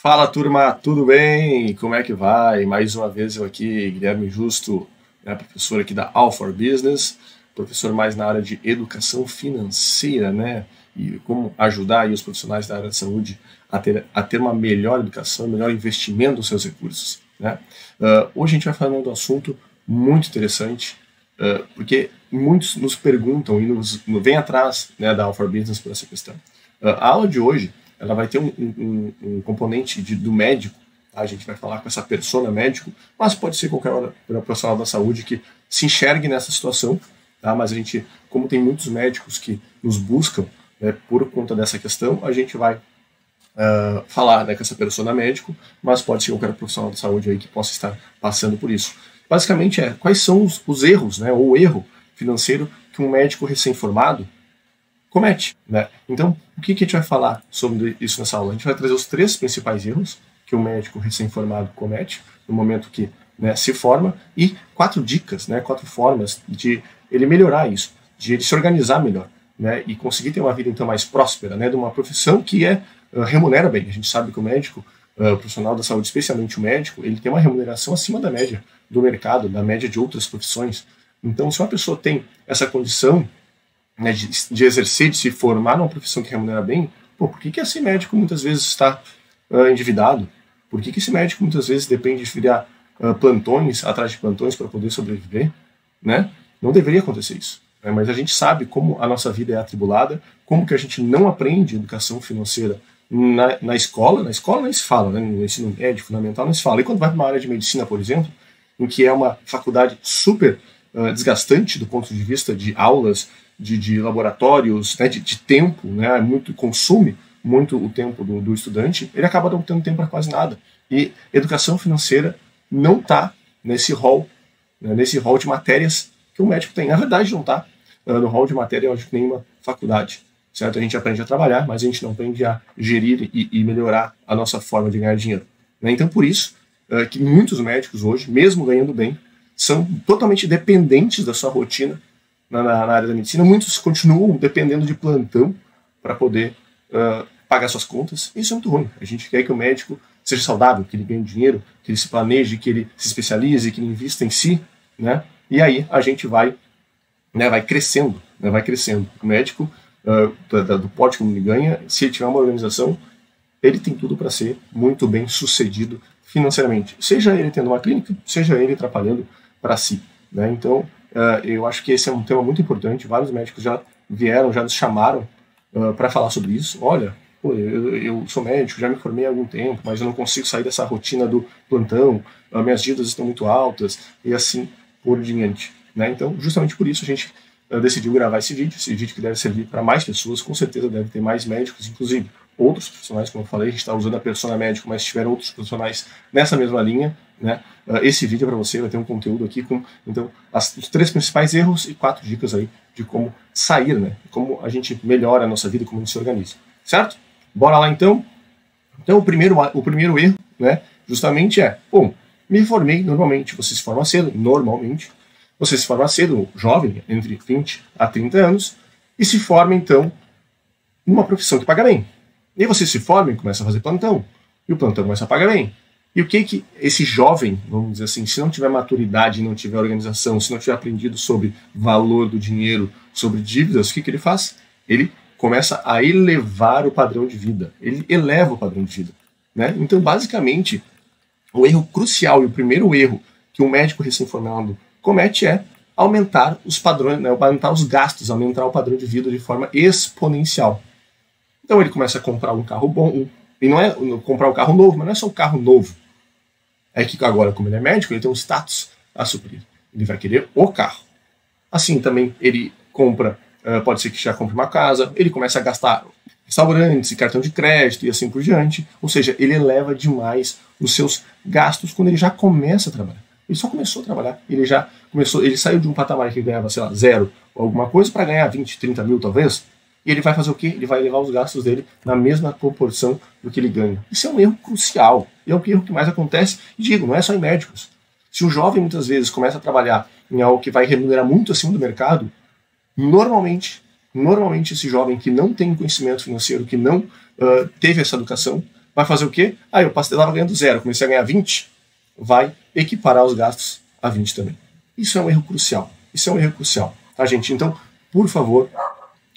Fala, turma, tudo bem? Como é que vai? Mais uma vez eu aqui, Guilherme Justo, professor aqui da All for Business, professor mais na área de educação financeira, né? E como ajudar aí os profissionais da área de saúde a ter uma melhor educação, melhor investimento dos seus recursos, né? Hoje a gente vai falar de um assunto muito interessante, porque muitos nos perguntam e vêm atrás, né, da All for Business por essa questão. A aula de hoje ela vai ter um componente do médico, tá? A gente vai falar com essa persona médico, mas pode ser qualquer profissional da saúde que se enxergue nessa situação, tá? Mas a gente, como tem muitos médicos que nos buscam, né, por conta dessa questão, a gente vai falar, né, com essa persona médico, mas pode ser qualquer profissional da saúde aí que possa estar passando por isso. Basicamente quais são os erros, né, ou o erro financeiro que um médico recém-formado comete, né? Então, o que a gente vai falar sobre isso nessa aula? A gente vai trazer os 3 principais erros que o médico recém-formado comete no momento que, né, se forma e 4 dicas, né, 4 formas de ele melhorar isso, de ele se organizar melhor, né, e conseguir ter uma vida então mais próspera, né, de uma profissão que remunera bem. A gente sabe que o médico, o profissional da saúde, especialmente o médico, ele tem uma remuneração acima da média do mercado, da média de outras profissões. Então, se uma pessoa tem essa condição, né, de exercer, de se formar numa profissão que remunera bem, por que esse médico muitas vezes está endividado? Por que esse médico muitas vezes depende de virar plantões, atrás de plantões para poder sobreviver? Né? Não deveria acontecer isso. Né? Mas a gente sabe como a nossa vida é atribulada, como que a gente não aprende educação financeira na escola. Na escola nem se fala, né? No ensino médio, fundamental, não se fala. E quando vai para uma área de medicina, por exemplo, em que é uma faculdade super desgastante do ponto de vista de aulas, de laboratórios, né, de tempo, né, consome muito o tempo do estudante, ele acaba não tendo tempo para quase nada. E educação financeira não está nesse rol, né, de matérias que o médico tem. Na verdade, não está no rol de matéria de nenhuma faculdade. Certo? A gente aprende a trabalhar, mas a gente não aprende a gerir e melhorar a nossa forma de ganhar dinheiro. Né? Então, por isso que muitos médicos hoje, mesmo ganhando bem, são totalmente dependentes da sua rotina na área da medicina. Muitos continuam dependendo de plantão para poder pagar suas contas. Isso é muito ruim. A gente quer que o médico seja saudável, que ele ganhe dinheiro, que ele se planeje, que ele se especialize, que ele invista em si, né? E aí a gente vai crescendo, né? Vai crescendo. O médico, do porte como ele ganha, se ele tiver uma organização, ele tem tudo para ser muito bem sucedido financeiramente. Seja ele tendo uma clínica, seja ele trabalhando para si, né? Então, eu acho que esse é um tema muito importante. Vários médicos já vieram, já nos chamaram para falar sobre isso. Olha, eu sou médico, já me formei há algum tempo, mas eu não consigo sair dessa rotina do plantão, minhas dívidas estão muito altas, e assim por diante, né? Então, justamente por isso a gente decidiu gravar esse vídeo que deve servir para mais pessoas. Com certeza deve ter mais médicos, inclusive outros profissionais, como eu falei. A gente está usando a persona médico, mas se tiver outros profissionais nessa mesma linha, né, esse vídeo é para você. Vai ter um conteúdo aqui com então os 3 principais erros e 4 dicas aí de como sair, né, como a gente melhora a nossa vida, como a gente se organiza, certo? Bora lá então. Então o primeiro erro, né, justamente me formei. Normalmente você se forma cedo, você se forma cedo, jovem, entre 20 a 30 anos, e se forma então numa profissão que paga bem. E aí você se forma e começa a fazer plantão, e o plantão começa a pagar bem. E o que esse jovem, vamos dizer assim, se não tiver maturidade, não tiver organização, se não tiver aprendido sobre valor do dinheiro, sobre dívidas, o que ele faz? Ele começa a elevar o padrão de vida. Ele eleva o padrão de vida, né? Então, basicamente, o erro crucial e o primeiro erro que um médico recém-formado comete é aumentar os padrões, né, aumentar os gastos, aumentar o padrão de vida de forma exponencial. Então ele começa a comprar um carro bom, e não é comprar um carro novo, mas não é só um carro novo. É que agora, como ele é médico, ele tem um status a suprir. Ele vai querer o carro. Assim também ele compra, pode ser que já compre uma casa, ele começa a gastar restaurantes e cartão de crédito e assim por diante. Ou seja, ele eleva demais os seus gastos quando ele já começa a trabalhar. Ele só começou a trabalhar, ele saiu de um patamar que ganhava, sei lá, 0 ou alguma coisa para ganhar 20, 30 mil talvez. E ele vai fazer o quê? Ele vai elevar os gastos dele na mesma proporção do que ele ganha. Isso é um erro crucial. E é o erro que mais acontece. E digo, não é só em médicos. Se um jovem muitas vezes começa a trabalhar em algo que vai remunerar muito acima do mercado, normalmente esse jovem que não tem conhecimento financeiro, que não teve essa educação, Vai fazer o quê? Eu estava ganhando 0, comecei a ganhar 20, vai equiparar os gastos a 20 também. Isso é um erro crucial. Isso é um erro crucial, tá, gente? Então, por favor,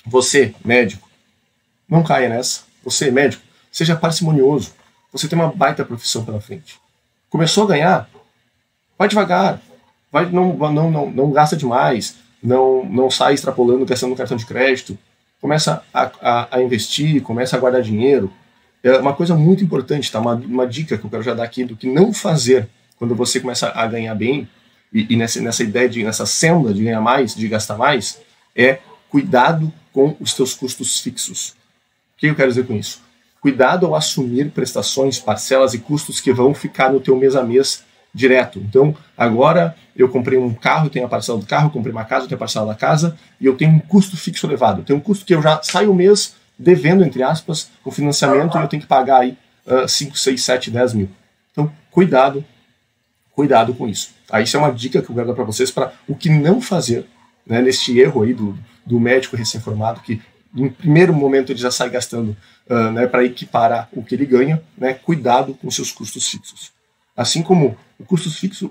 você, médico, não caia nessa. Você, médico, seja parcimonioso. Você tem uma baita profissão pela frente. Começou a ganhar, vai devagar. Não gasta demais. Não sai extrapolando, gastando no cartão de crédito. Começa a investir, começa a guardar dinheiro. É uma coisa muito importante, tá? Uma dica que eu quero já dar aqui do que não fazer quando você começa a ganhar bem e nessa ideia, nessa senda de ganhar mais, de gastar mais, é cuidado com os teus custos fixos. O que eu quero dizer com isso? Cuidado ao assumir prestações, parcelas e custos que vão ficar no teu mês a mês direto. Então, agora eu comprei um carro, eu tenho a parcela do carro, eu comprei uma casa, eu tenho a parcela da casa, e eu tenho um custo fixo elevado. Eu tenho um custo que eu já saio o mês devendo, entre aspas, o financiamento, e eu tenho que pagar aí 5, 6, 7, 10 mil. Então, cuidado com isso. Isso é uma dica que eu quero dar para vocês para o que não fazer, né, neste erro aí do médico recém-formado, que em primeiro momento ele já sai gastando né, para equiparar o que ele ganha, né, cuidado com seus custos fixos. Assim como o custo fixo,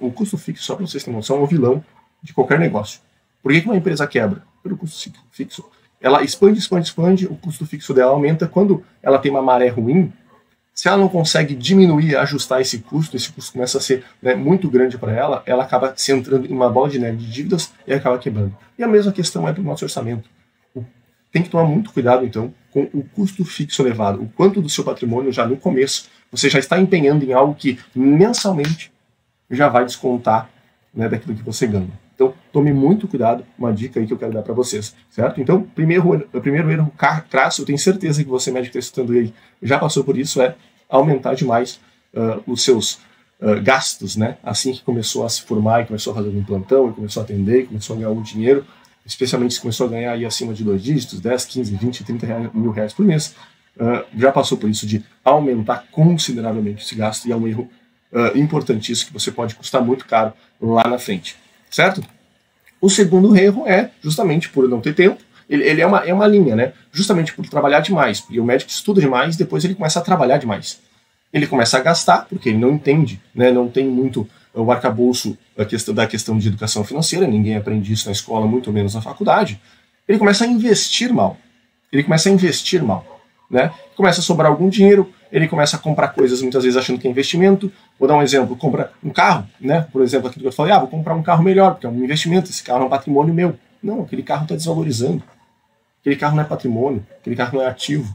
só para vocês terem noção, é um vilão de qualquer negócio. Por que uma empresa quebra? Pelo custo fixo. Ela expande, o custo fixo dela aumenta. Quando ela tem uma maré ruim, se ela não consegue diminuir, ajustar esse custo começa a ser, né, muito grande para ela, ela acaba se entrando em uma bola de neve de dívidas e acaba quebrando. E a mesma questão é para o nosso orçamento. Tem que tomar muito cuidado, então, com o custo fixo elevado. O quanto do seu patrimônio já no começo você já está empenhando em algo que mensalmente já vai descontar, né, daquilo que você ganha. Então, tome muito cuidado, uma dica aí que eu quero dar para vocês, certo? Então, primeiro erro crasso, eu tenho certeza que você, médico que está escutando aí, já passou por isso, é aumentar demais os seus gastos, né? Assim que começou a se formar e começou a fazer um plantão, e começou a atender, e começou a ganhar um dinheiro, especialmente se começou a ganhar aí acima de 2 dígitos, 10, 15, 20, 30 mil reais por mês, já passou por isso de aumentar consideravelmente esse gasto, e é um erro importantíssimo que você pode custar muito caro lá na frente, certo? O segundo erro é justamente por não ter tempo. Ele é uma linha, né? Justamente por trabalhar demais, porque o médico estuda demais, depois ele começa a trabalhar demais. Ele começa a gastar, porque ele não entende, né? Não tem muito o arcabouço da questão de educação financeira, ninguém aprende isso na escola, muito menos na faculdade. Ele começa a investir mal. Né? Começa a sobrar algum dinheiro, ele começa a comprar coisas muitas vezes achando que é investimento. Vou dar um exemplo, compra um carro, né? Por exemplo, aquilo que eu falei, vou comprar um carro melhor, porque é um investimento, esse carro é um patrimônio meu. Não, aquele carro está desvalorizando. Aquele carro não é patrimônio, aquele carro não é ativo.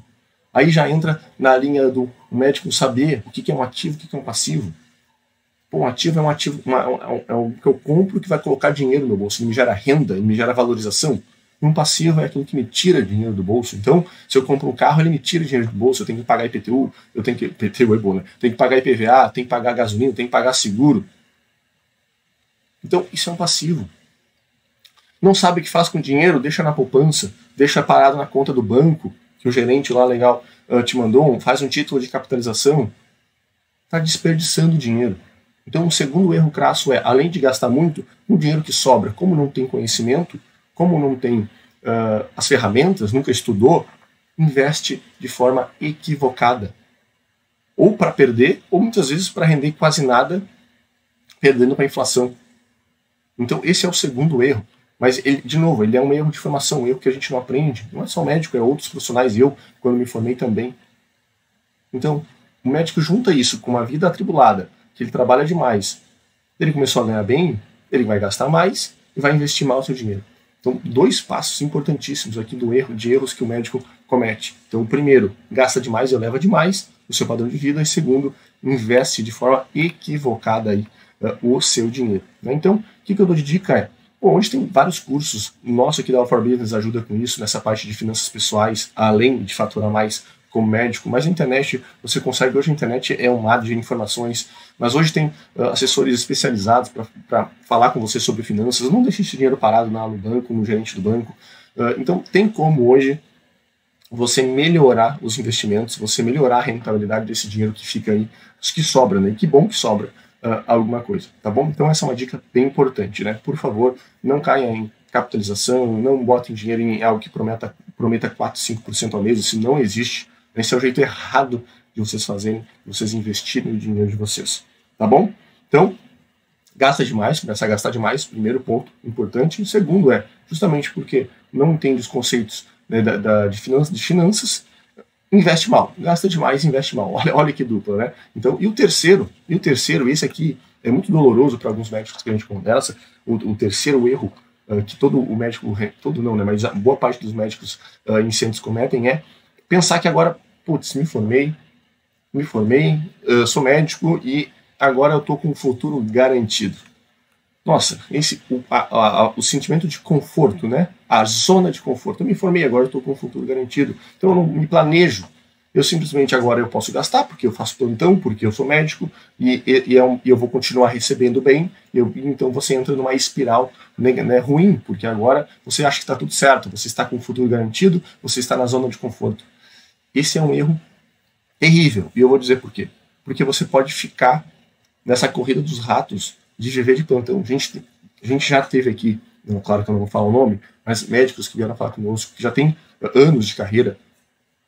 Aí já entra na linha do médico saber o que é um ativo, o que é um passivo. Pô, um ativo é um ativo, é o que eu compro que vai colocar dinheiro no meu bolso, ele me gera renda, ele me gera valorização. Um passivo é aquilo que me tira dinheiro do bolso. Então, se eu compro um carro, ele me tira dinheiro do bolso, eu tenho que pagar IPTU, IPTU é bom, né? Tenho que pagar IPVA, tenho que pagar gasolina, tenho que pagar seguro. Então, isso é um passivo. Não sabe o que faz com o dinheiro, deixa na poupança, deixa parado na conta do banco, que o gerente lá legal te mandou, faz um título de capitalização. Está desperdiçando dinheiro. Então, o segundo erro crasso é, além de gastar muito, o dinheiro que sobra, como não tem conhecimento, como não tem as ferramentas, nunca estudou, investe de forma equivocada. Ou para perder, ou muitas vezes para render quase nada, perdendo para a inflação. Então esse é o segundo erro. Mas, de novo, ele é um erro de formação, um erro que a gente não aprende. Não é só o médico, é outros profissionais. Eu, quando me formei também. Então, o médico junta isso com uma vida atribulada, que ele trabalha demais. Ele começou a ganhar bem, ele vai gastar mais e vai investir mal o seu dinheiro. Então, 2 passos importantíssimos aqui de erros que o médico comete. Então, o primeiro, gasta demais e eleva demais o seu padrão de vida. E segundo, investe de forma equivocada aí, o seu dinheiro. Né? Então, o que eu dou de dica é, hoje tem vários cursos, nosso aqui da Alpha Business ajuda com isso, nessa parte de finanças pessoais, além de faturar mais como médico, mas a internet, você consegue, hoje a internet é um mar de informações, mas hoje tem assessores especializados para falar com você sobre finanças, não deixe esse dinheiro parado no banco, no gerente do banco. Então tem como hoje você melhorar os investimentos, você melhorar a rentabilidade desse dinheiro que fica aí, que sobra, né? E que bom que sobra alguma coisa, tá bom? Então essa é uma dica bem importante, né? Por favor, não caia em capitalização, não botem dinheiro em algo que prometa 4, 5% ao mês, isso não existe. Esse é o jeito errado de vocês fazerem, de vocês investirem o dinheiro de vocês. Tá bom? Então, gasta demais, começa a gastar demais, primeiro ponto importante. E o segundo é, justamente porque não entende os conceitos, né, de finanças, investe mal. Gasta demais, investe mal. Olha que dupla, né? Então, e o terceiro, esse aqui é muito doloroso para alguns médicos que a gente conversa. O terceiro erro que todo o médico, todo não, né, mas a boa parte dos médicos iniciantes cometem é pensar que agora, putz, me formei, sou médico e agora eu estou com o futuro garantido. Nossa, o sentimento de conforto, né? A zona de conforto. Eu me formei, agora eu estou com o futuro garantido. Então eu não me planejo. Eu simplesmente agora eu posso gastar, porque eu faço plantão, porque eu sou médico, e eu vou continuar recebendo bem. Então você entra numa espiral, né, ruim, porque agora você acha que está tudo certo, você está com o futuro garantido, você está na zona de conforto. Esse é um erro terrível, e eu vou dizer por quê. Porque você pode ficar nessa corrida dos ratos de viver de plantão. A gente já teve aqui, claro que eu não vou falar o nome, mas médicos que vieram falar conosco, que já têm anos de carreira,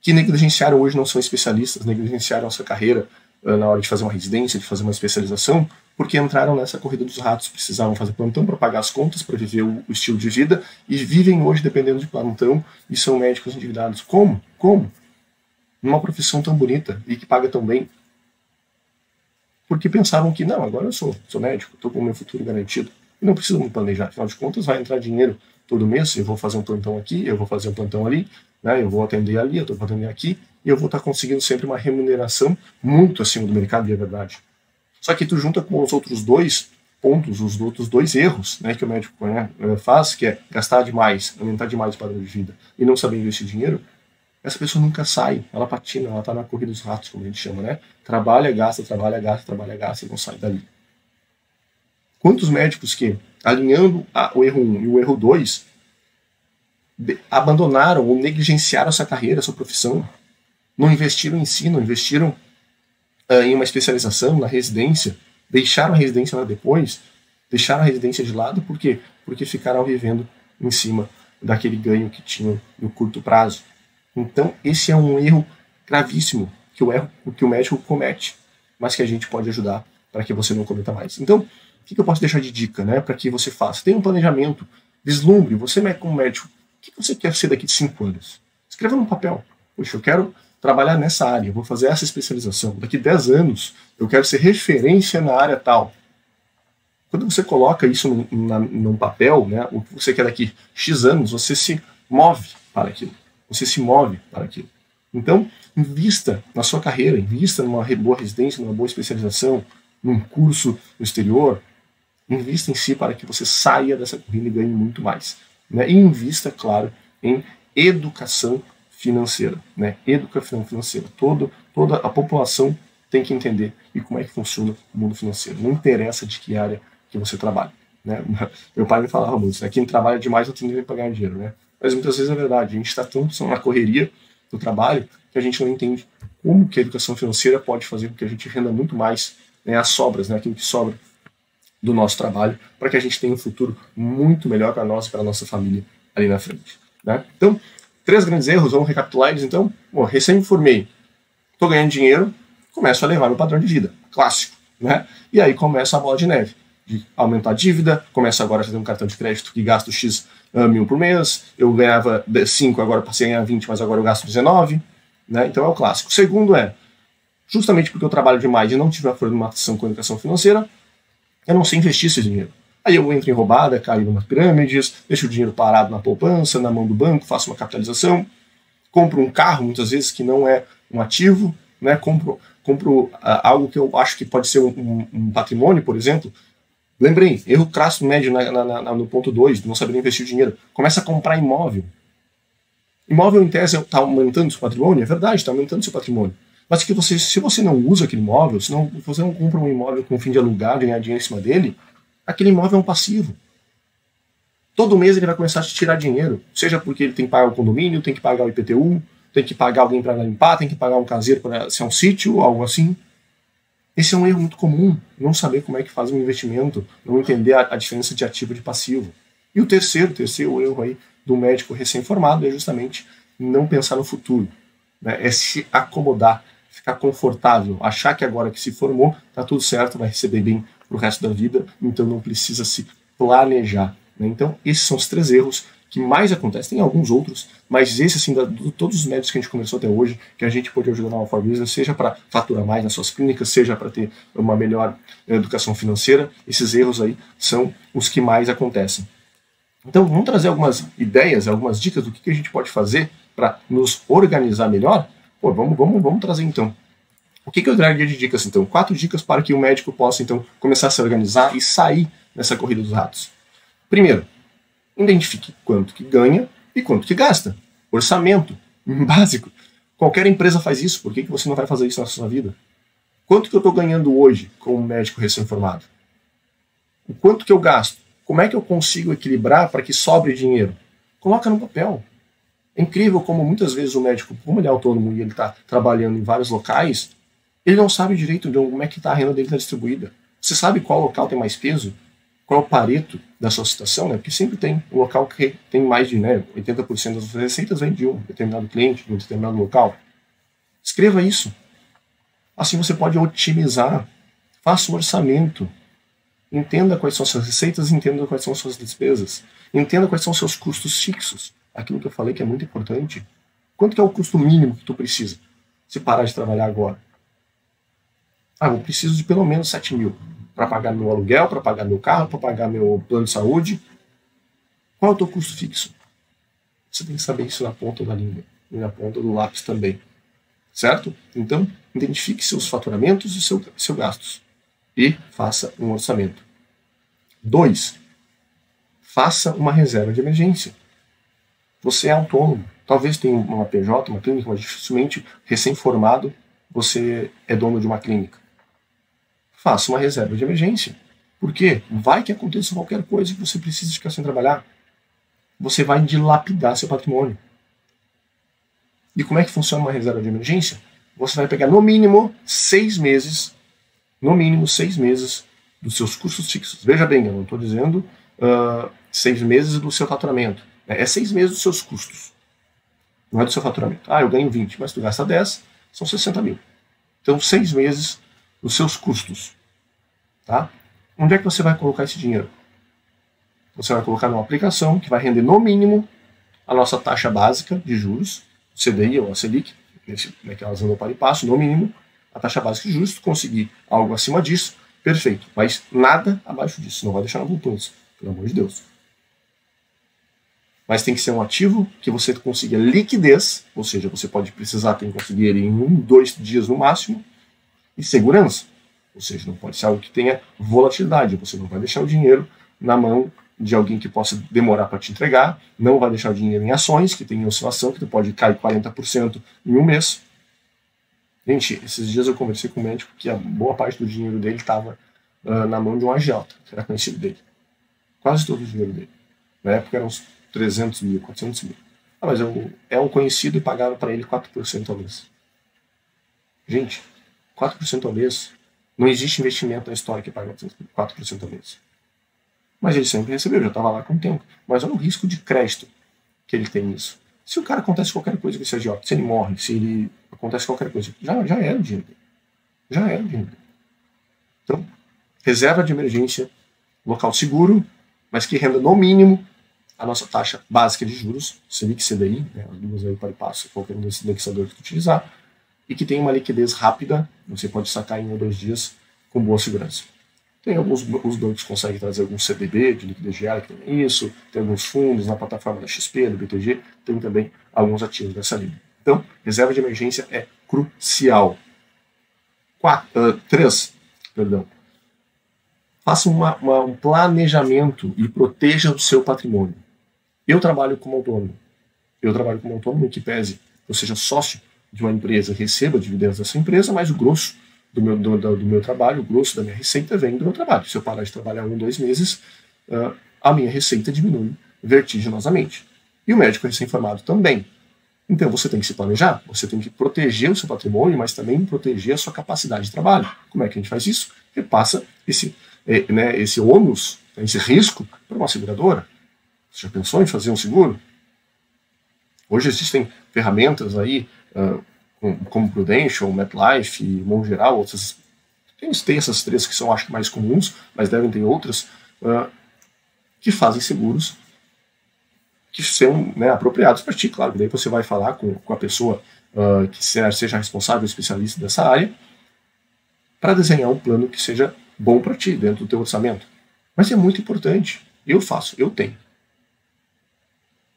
que negligenciaram, hoje não são especialistas, negligenciaram a sua carreira na hora de fazer uma residência, de fazer uma especialização, porque entraram nessa corrida dos ratos, precisavam fazer plantão para pagar as contas, para viver o estilo de vida, e vivem hoje dependendo de plantão, e são médicos endividados. Como? Numa profissão tão bonita e que paga tão bem. Porque pensavam que, não, agora eu sou médico, estou com o meu futuro garantido, e não preciso me planejar, afinal de contas vai entrar dinheiro todo mês, eu vou fazer um plantão aqui, eu vou fazer um plantão ali, né, eu vou atender ali, eu vou atender aqui, e eu vou estar conseguindo sempre uma remuneração muito acima do mercado, e é verdade. Só que tu junta com os outros dois pontos, os outros dois erros, né, que o médico, né, faz, que é gastar demais, aumentar demais o padrão de vida, e não saber investir dinheiro, essa pessoa nunca sai, ela patina, ela está na corrida dos ratos, como a gente chama, né? Trabalha, gasta e não sai dali. Quantos médicos que, alinhando o erro 1 e o erro 2, abandonaram ou negligenciaram essa carreira, essa profissão, não investiram em si, não investiram em uma especialização, na residência, deixaram a residência lá depois, deixaram a residência de lado, por quê? Porque ficaram vivendo em cima daquele ganho que tinham no curto prazo. Então, esse é um erro gravíssimo que o médico comete, mas que a gente pode ajudar para que você não cometa mais. Então, o que eu posso deixar de dica, né, para que você faça? Tenha um planejamento, vislumbre, você como médico, o que você quer ser daqui de 5 anos? Escreva num papel. Poxa, eu quero trabalhar nessa área, eu vou fazer essa especialização. Daqui 10 anos, eu quero ser referência na área tal. Quando você coloca isso num papel, né, o que você quer daqui X anos, você se move para aquilo. Você se move para aquilo. Então, invista na sua carreira, invista numa boa residência, numa boa especialização, num curso no exterior. Invista em si para que você saia dessa corrida e ganhe muito mais. Né? E invista, claro, em educação financeira. Né? Educação financeira. Toda a população tem que entender e como é que funciona o mundo financeiro. Não interessa de que área que você trabalha. Né? Meu pai me falava muito, né? Quem trabalha demais não tem nem para ganhar dinheiro. Né? Mas muitas vezes é verdade, a gente está tão na correria do trabalho que a gente não entende como que a educação financeira pode fazer com que a gente renda muito mais, né, as sobras, né, aquilo que sobra do nosso trabalho, para que a gente tenha um futuro muito melhor para nós e para a nossa família ali na frente. Né? Então, 3 grandes erros, vamos recapitular eles então. Bom, recém me formei, estou ganhando dinheiro, começo a levar meu padrão de vida, clássico. Né? E aí começa a bola de neve, de aumentar a dívida, começo agora a fazer um cartão de crédito que gasto X mil por mês, eu ganhava 5, agora passei a ganhar 20, mas agora eu gasto 19, né? Então é o clássico. O segundo é, justamente porque eu trabalho demais e não tive uma formação com educação financeira, eu não sei investir esse dinheiro. Aí eu entro em roubada, caio em umas pirâmides, deixo o dinheiro parado na poupança, na mão do banco, faço uma capitalização, compro um carro, muitas vezes, que não é um ativo, né? Compro algo que eu acho que pode ser um patrimônio, por exemplo. Lembrei, erro crasso médio no ponto 2, não saber investir o dinheiro. Começa a comprar imóvel. Imóvel, em tese, está aumentando seu patrimônio? É verdade, está aumentando seu patrimônio. Mas que se você não usa aquele imóvel, se você não compra um imóvel com o fim de alugar, ganhar dinheiro em cima dele, aquele imóvel é um passivo. Todo mês ele vai começar a te tirar dinheiro, seja porque ele tem que pagar o condomínio, tem que pagar o IPTU, tem que pagar alguém para limpar, tem que pagar um caseiro para ser um sítio, algo assim. Esse é um erro muito comum, não saber como é que faz um investimento, não entender a diferença de ativo e de passivo. E o terceiro erro aí do médico recém-formado é justamente não pensar no futuro, né? É se acomodar, ficar confortável, achar que agora que se formou, tá tudo certo, vai receber bem pro resto da vida, então não precisa se planejar. Né? Então, esses são os 3 erros que mais acontecem. Tem alguns outros, mas esse, assim, de todos os métodos que a gente conversou até hoje, que a gente pode ajudar na Alpha Business, seja para faturar mais nas suas clínicas, seja para ter uma melhor educação financeira, esses erros aí são os que mais acontecem. Então, vamos trazer algumas ideias, algumas dicas do que a gente pode fazer para nos organizar melhor? Pô, vamos trazer então. O que eu traria de dicas então? 4 dicas para que o médico possa então começar a se organizar e sair nessa corrida dos ratos. Primeiro, identifique quanto que ganha e quanto que gasta. Orçamento, básico. Qualquer empresa faz isso, por que você não vai fazer isso na sua vida? Quanto que eu estou ganhando hoje como médico recém-formado? O quanto que eu gasto? Como é que eu consigo equilibrar para que sobre dinheiro? Coloca no papel. É incrível como muitas vezes o médico, como ele é autônomo e ele está trabalhando em vários locais, ele não sabe direito de como é que a renda dele está distribuída. Você sabe qual local tem mais peso? Qual é o pareto da sua situação? Né? Porque sempre tem um local que tem mais de 80% das suas receitas vem de um determinado cliente, de um determinado local. Escreva isso. Assim você pode otimizar. Faça um orçamento. Entenda quais são as suas receitas, entenda quais são as suas despesas. Entenda quais são os seus custos fixos. Aquilo que eu falei que é muito importante. Quanto que é o custo mínimo que tu precisa se parar de trabalhar agora? Eu preciso de pelo menos 7 mil para pagar meu aluguel, para pagar meu carro, para pagar meu plano de saúde. Qual é o teu custo fixo? Você tem que saber isso na ponta da língua e na ponta do lápis também. Certo? Então, identifique seus faturamentos e seus gastos. E faça um orçamento. 2. Faça uma reserva de emergência. Você é autônomo. Talvez tenha uma PJ, uma clínica, mas dificilmente recém-formado você é dono de uma clínica. Faça uma reserva de emergência. Por quê? Vai que aconteça qualquer coisa que você precise ficar sem trabalhar. Você vai dilapidar seu patrimônio. E como é que funciona uma reserva de emergência? Você vai pegar no mínimo 6 meses, dos seus custos fixos. Veja bem, eu não estou dizendo 6 meses do seu faturamento. É 6 meses dos seus custos. Não é do seu faturamento. Eu ganho 20, mas tu gasta 10, são 60 mil. Então, 6 meses dos seus custos. Tá? Onde é que você vai colocar esse dinheiro? Você vai colocar numa aplicação que vai render no mínimo a nossa taxa básica de juros, CDI ou a Selic, que elas andam para e passo, no mínimo a taxa básica de juros. Se conseguir algo acima disso, perfeito. Mas nada abaixo disso, não vai deixar na poupança, pelo amor de Deus. Mas tem que ser um ativo que você consiga liquidez, ou seja, você pode precisar ter que conseguir ele em 1, 2 dias no máximo, e segurança, ou seja, não pode ser algo que tenha volatilidade, você não vai deixar o dinheiro na mão de alguém que possa demorar para te entregar, não vai deixar o dinheiro em ações, que tem oscilação, que pode cair 40% em um mês. Gente, esses dias eu conversei com um médico que a boa parte do dinheiro dele estava na mão de um agiota, que era conhecido dele. Quase todo o dinheiro dele. Na época eram uns 300 mil, 400 mil. Mas é um conhecido e pagava para ele 4% ao mês. Gente, 4% ao mês, não existe investimento na história que paga 4% ao mês. Mas ele sempre recebeu, já estava lá com o tempo. Mas olha o risco de crédito que ele tem nisso. Se o cara acontece qualquer coisa com esse agiota, se ele morre, se ele acontece qualquer coisa, já era o dinheiro dele. Já era o dinheiro dele. Então, reserva de emergência, local seguro, mas que renda no mínimo a nossa taxa básica de juros, Selic e CDI, as duas aí para e passo, qualquer um desses indexadores que tu utilizar, e que tem uma liquidez rápida, você pode sacar em 1 ou 2 dias com boa segurança. Tem os bancos conseguem trazer algum CDB de liquidez diária, que tem isso, tem alguns fundos na plataforma da XP, do BTG, tem também alguns ativos dessa linha. Então, reserva de emergência é crucial. 3. Faça um planejamento e proteja o seu patrimônio. Eu trabalho como autônomo. Em que pese eu seja sócio de uma empresa, receba dividendos dessa empresa, mas o grosso do meu trabalho, o grosso da minha receita vem do meu trabalho. Se eu parar de trabalhar 1, 2 meses, a minha receita diminui vertiginosamente. E o médico recém-formado também. Então você tem que se planejar, você tem que proteger o seu patrimônio, mas também proteger a sua capacidade de trabalho. Como é que a gente faz isso? Repassa esse ônus, esse risco para uma seguradora. Você já pensou em fazer um seguro? Hoje existem ferramentas aí, como Prudential, MetLife, Mongeral, tem essas três que são, acho que, mais comuns, mas devem ter outras, que fazem seguros que são, né, apropriados para ti, claro. Daí você vai falar com a pessoa que seja responsável, especialista dessa área, para desenhar um plano que seja bom para ti, dentro do teu orçamento. Mas é muito importante. Eu faço, eu tenho.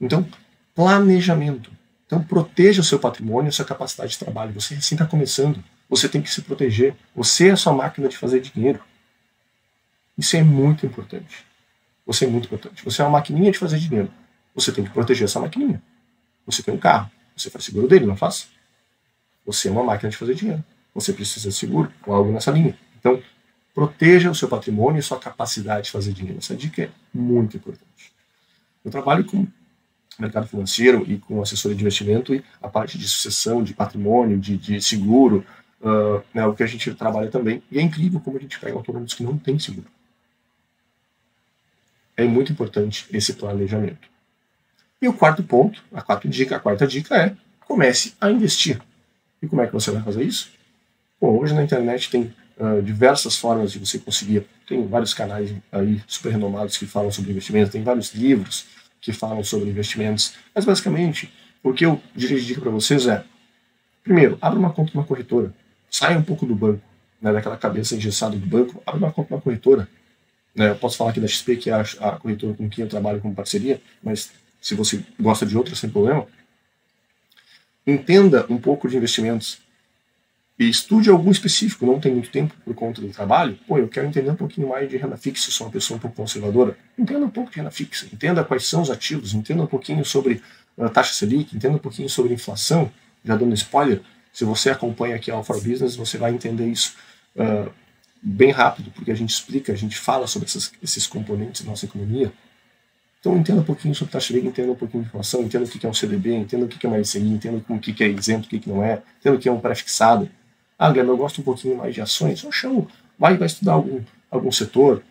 Então, planejamento. Então, proteja o seu patrimônio, a sua capacidade de trabalho. Você assim está começando. Você tem que se proteger. Você é a sua máquina de fazer dinheiro. Isso é muito importante. Você é muito importante. Você é uma maquininha de fazer dinheiro. Você tem que proteger essa maquininha. Você tem um carro. Você faz seguro dele, não faz? Você é uma máquina de fazer dinheiro. Você precisa de seguro ou algo nessa linha. Então, proteja o seu patrimônio e sua capacidade de fazer dinheiro. Essa dica é muito importante. Eu trabalho com mercado financeiro e com assessoria de investimento e a parte de sucessão, de patrimônio, de seguro, é o que a gente trabalha também. E é incrível como a gente pega autônomos que não têm seguro. É muito importante esse planejamento. E o quarto ponto, a quarta dica é: comece a investir. E como é que você vai fazer isso? Bom, hoje na internet tem diversas formas de você conseguir. Tem vários canais aí super renomados que falam sobre investimento, tem vários livros que falam sobre investimentos. Mas basicamente, o que eu diria de dica para vocês é: primeiro, abra uma conta numa corretora. Saia um pouco do banco, né, daquela cabeça engessada do banco. Abra uma conta numa corretora. Eu posso falar aqui da XP, que é a corretora com quem eu trabalho como parceria, mas se você gosta de outra, sem problema. Entenda um pouco de investimentos e estude algum específico. Não tem muito tempo por conta do trabalho. Eu quero entender um pouquinho mais de renda fixa, sou uma pessoa um pouco conservadora. Entenda um pouco de renda fixa, entenda quais são os ativos, entenda um pouquinho sobre a taxa Selic, entenda um pouquinho sobre inflação. Já dando spoiler, se você acompanha aqui a Alpha Business, você vai entender isso bem rápido, porque a gente explica, a gente fala sobre esses componentes da nossa economia. Então entenda um pouquinho sobre taxa Selic, entenda um pouquinho de inflação, entenda o que é um CDB, entenda o que é uma LCI, entenda o que é isento, o que não é, entenda o que é um pré-fixado. Guilherme, eu gosto um pouquinho mais de ações. Eu chamo, vai estudar algum setor.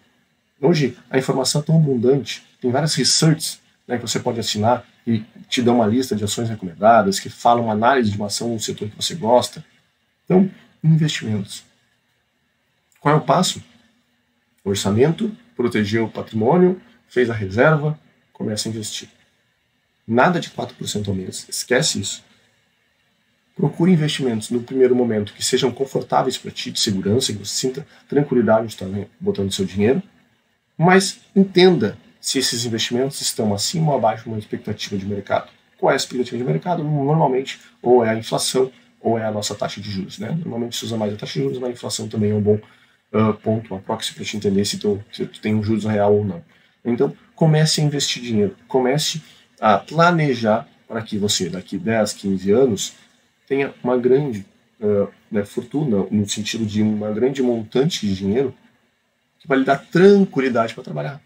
Hoje a informação é tão abundante, tem várias researches, né, que você pode assinar e te dão uma lista de ações recomendadas, que falam uma análise de uma ação no setor que você gosta. Então, investimentos. Qual é o passo? Orçamento, proteger o patrimônio, fez a reserva, começa a investir. Nada de 4% ao mês, esquece isso. Procure investimentos no primeiro momento que sejam confortáveis para ti, de segurança, que você sinta tranquilidade de estar botando seu dinheiro, mas entenda se esses investimentos estão acima ou abaixo de uma expectativa de mercado. Qual é a expectativa de mercado? Normalmente, ou é a inflação, ou é a nossa taxa de juros. Né? Normalmente se usa mais a taxa de juros, mas a inflação também é um bom ponto, uma proxy para te entender se tu tem um juros real ou não. Então, comece a investir dinheiro, comece a planejar para que você, daqui 10, 15 anos, tenha uma grande fortuna, no sentido de uma grande montante de dinheiro, que vai lhe dar tranquilidade para trabalhar,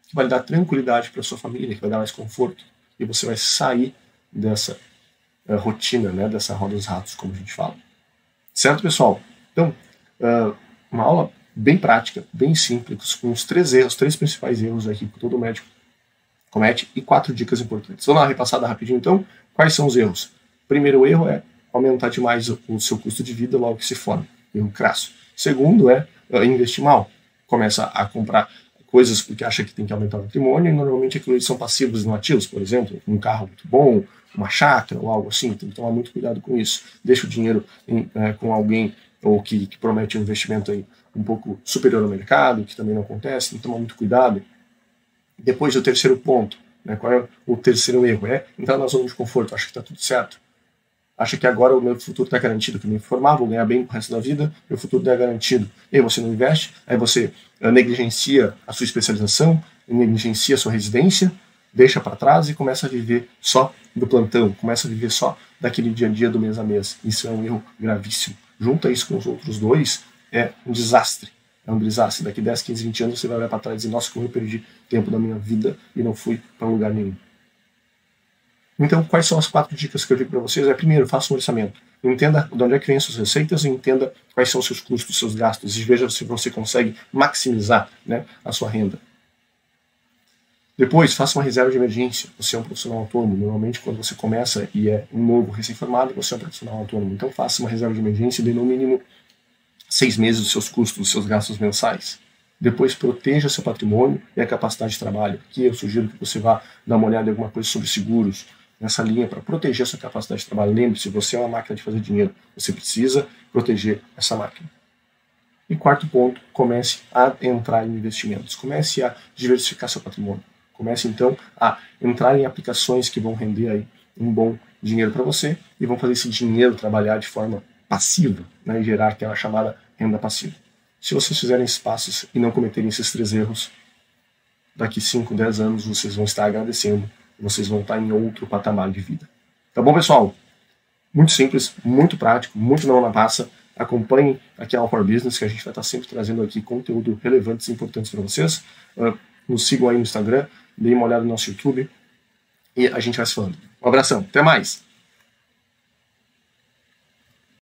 que vai lhe dar tranquilidade para sua família, que vai dar mais conforto, e você vai sair dessa rotina, né, dessa roda dos ratos, como a gente fala. Certo, pessoal? Então, uma aula bem prática, bem simples, com os três principais erros aqui que todo médico comete e 4 dicas importantes. Vamos dar uma repassada rapidinho, então. Quais são os erros? Primeiro erro é aumentar demais o seu custo de vida logo que se forma. Erro crasso. Segundo é investir mal. Começa a comprar coisas porque acha que tem que aumentar o patrimônio e normalmente aquilo são passivos e não ativos. Por exemplo, um carro muito bom, uma chácara ou algo assim. Tem que tomar muito cuidado com isso. Deixa o dinheiro com alguém ou que promete um investimento aí um pouco superior ao mercado, que também não acontece. Tem que tomar muito cuidado. Depois, o terceiro ponto. Qual é o terceiro erro? É entrar na zona de conforto. Acha que está tudo certo. Acha que agora o meu futuro está garantido, que eu me formar, vou ganhar bem pro resto da vida, meu futuro não é garantido. E aí você não investe, aí você negligencia a sua especialização, negligencia a sua residência, deixa para trás e começa a viver só do plantão, começa a viver só daquele dia a dia do mês a mês. Isso é um erro gravíssimo. Junta isso com os outros dois, é um desastre. É um desastre. Daqui 10, 15, 20 anos você vai olhar para trás e dizer: nossa, como eu perdi tempo da minha vida e não fui para lugar nenhum. Então, quais são as 4 dicas que eu digo para vocês? Primeiro, faça um orçamento. Entenda de onde é que vem as suas receitas e entenda quais são os seus custos, os seus gastos e veja se você consegue maximizar, né, a sua renda. Depois, faça uma reserva de emergência. Você é um profissional autônomo. Normalmente, quando você começa e é um novo recém-formado, você é um profissional autônomo. Então, faça uma reserva de emergência de no mínimo 6 meses dos seus custos, dos seus gastos mensais. Depois, proteja seu patrimônio e a capacidade de trabalho. Aqui eu sugiro que você vá dar uma olhada em alguma coisa sobre seguros nessa linha para proteger a sua capacidade de trabalho. Lembre-se, você é uma máquina de fazer dinheiro. Você precisa proteger essa máquina. E quarto ponto, comece a entrar em investimentos. Comece a diversificar seu patrimônio. Comece, então, a entrar em aplicações que vão render aí um bom dinheiro para você e vão fazer esse dinheiro trabalhar de forma passiva, né, e gerar aquela chamada renda passiva. Se vocês fizerem esses passos e não cometerem esses 3 erros, daqui 5, 10 anos vocês vão estar agradecendo, vocês vão estar em outro patamar de vida. Tá bom, pessoal? Muito simples, muito prático, muito não na passa. Acompanhem aqui a All4 Business, que a gente vai estar sempre trazendo aqui conteúdo relevante e importante para vocês. Nos sigam aí no Instagram, deem uma olhada no nosso YouTube e a gente vai se falando. Um abração, até mais!